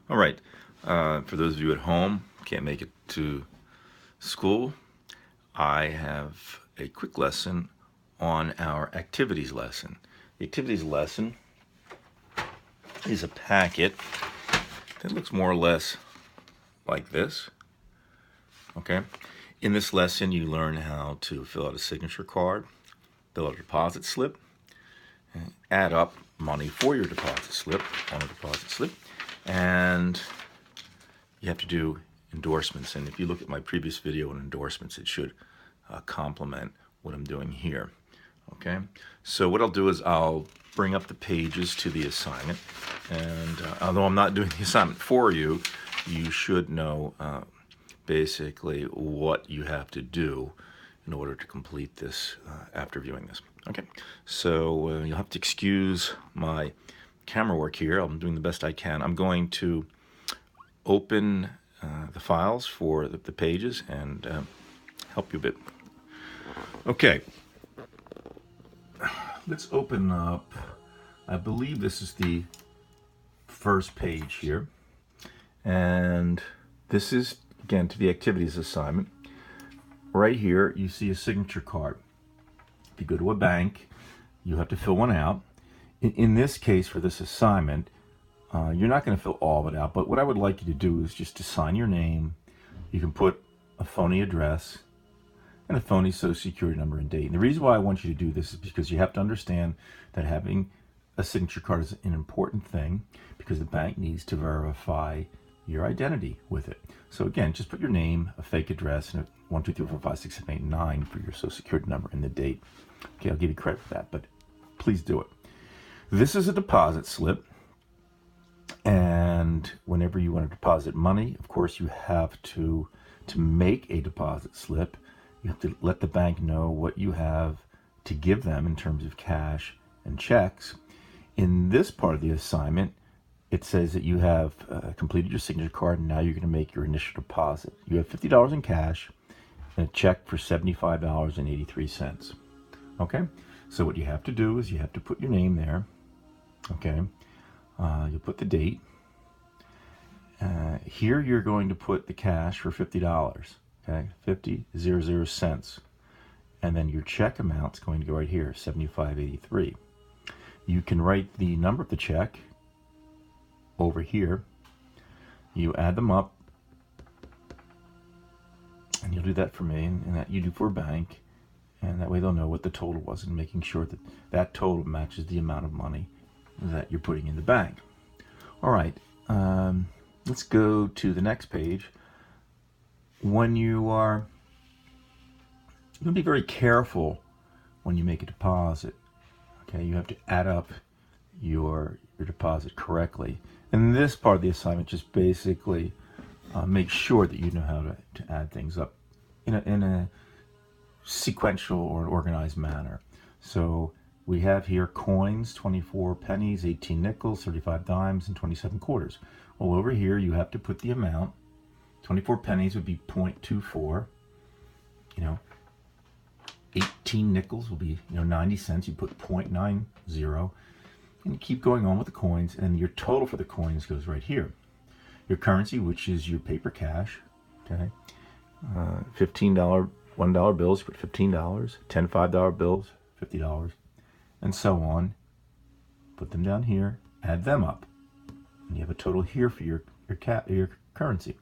All right, for those of you at home can't make it to school, I have a quick lesson on our activities lesson. The activities lesson is a packet that looks more or less like this. Okay, in this lesson you learn how to fill out a signature card, fill out a deposit slip, add up money for your deposit slip on a deposit slip, and you have to do endorsements. And if you look at my previous video on endorsements, it should complement what I'm doing here. Okay, so what I'll do is I'll bring up the pages to the assignment, and although I'm not doing the assignment for you, you should know basically what you have to do in order to complete this after viewing this. Okay, so you'll have to excuse my camera work here. I'm doing the best I can. I'm going to open the files for the pages and help you a bit. Okay, let's open up, I believe this is the first page here, and this is again to the activities assignment. Right here you see a signature card. If you go to a bank, you have to fill one out. In this case, for this assignment, you're not going to fill all of it out, but what I would like you to do is just to sign your name. You can put a phony address and a phony social security number and date. And the reason why I want you to do this is because you have to understand that having a signature card is an important thing because the bank needs to verify your identity with it. So again, just put your name, a fake address, and a 1, 2, 3, 4, 5, 6, 7, 8, 9 for your social security number and the date. Okay, I'll give you credit for that, but please do it. This is a deposit slip, and whenever you want to deposit money, of course, you have to make a deposit slip. You have to let the bank know what you have to give them in terms of cash and checks. In this part of the assignment, it says that you have completed your signature card, and now you're going to make your initial deposit. You have $50 in cash and a check for $75.83. Okay, so what you have to do is you have to put your name there. Okay, you'll put the date. Here you're going to put the cash for $50. Okay, 50 cents, and then your check amount's going to go right here, $75.83. You can write the number of the check over here. You add them up, and you'll do that for me, and that you do for a bank, and that way they'll know what the total was, and making sure that that total matches the amount of money that you're putting in the bank. All right, let's go to the next page. When you are going to be very careful when you make a deposit. Okay, you have to add up your deposit correctly. And this part of the assignment just basically makes sure that you know how to add things up in a sequential or organized manner. So we have here coins, 24 pennies, 18 nickels, 35 dimes, and 27 quarters. Well, over here you have to put the amount. 24 pennies would be 0.24. 18 nickels will be 90 cents. You put 0.90, and you keep going on with the coins, and your total for the coins goes right here. Your currency, which is your paper cash, okay, $15 $1 bills, you put $15, 10 $5 bills, $50, and so on. Put them down here, add them up, and you have a total here for your currency.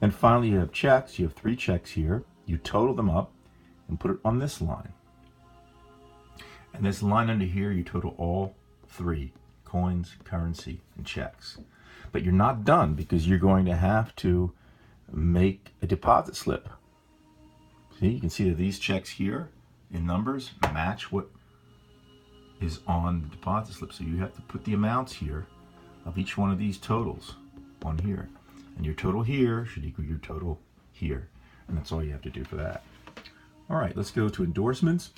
Then finally you have checks. You have 3 checks here. You total them up and put it on this line. And this line under here, you total all 3, coins, currency, and checks. But you're not done, because you're going to have to make a deposit slip. See, you can see that these checks here in numbers match what is on the deposit slip. So you have to put the amounts here of each one of these totals on here. And your total here should equal your total here. And that's all you have to do for that. All right, let's go to endorsements.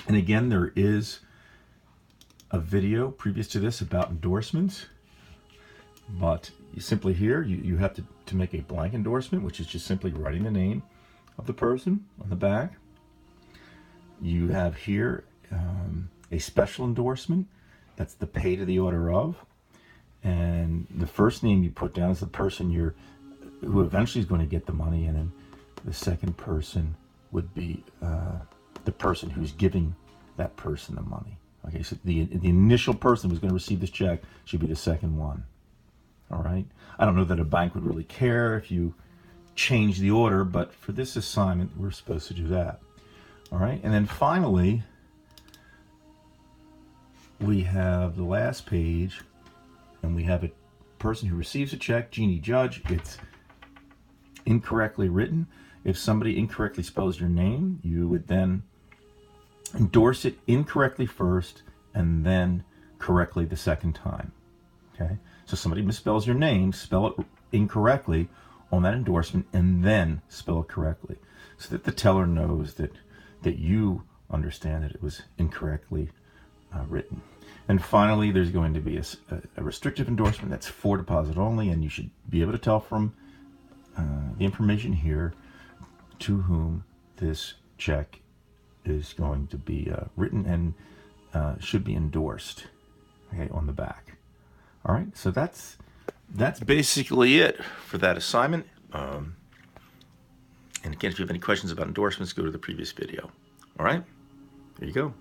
And again, there is a video previous to this about endorsements. But you simply here, you have to make a blank endorsement, which is just simply writing the name of the person on the back. You have here a special endorsement. That's the pay to the order of. And And the first name you put down is the person who eventually is going to get the money, and then the second person would be the person who's giving that person the money. Okay, so the initial person who's going to receive this check should be the second one. All right. I don't know that a bank would really care if you change the order, but for this assignment, we're supposed to do that. All right. And then finally, we have the last page, and we have a person who receives a check, Jeannie Judge. It's incorrectly written. If somebody incorrectly spells your name, you would then endorse it incorrectly first and then correctly the second time. Okay? So somebody misspells your name, spell it incorrectly on that endorsement, and then spell it correctly, so that the teller knows that you understand that it was incorrectly written. And finally, there's going to be a restrictive endorsement that's for deposit only, and you should be able to tell from the information here to whom this check is going to be written and should be endorsed, okay, on the back. All right, so that's basically it for that assignment. And again, if you have any questions about endorsements, go to the previous video. All right, there you go.